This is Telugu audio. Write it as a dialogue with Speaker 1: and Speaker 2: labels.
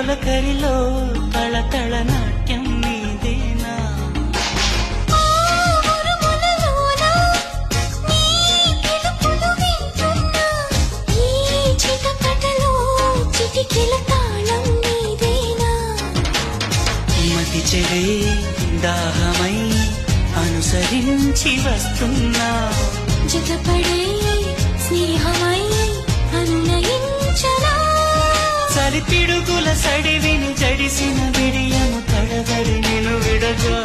Speaker 1: తొలకరిలో తళతళ నాట్యం నీదేనా మతి చెడే దాహమై అనుసరించి వస్తున్నా
Speaker 2: జతపడే స్నేహమై అనునయించనా
Speaker 1: సరిపిడుగుల సడివిని జడిసిన విడియము తడబడి నిన్ను విడగా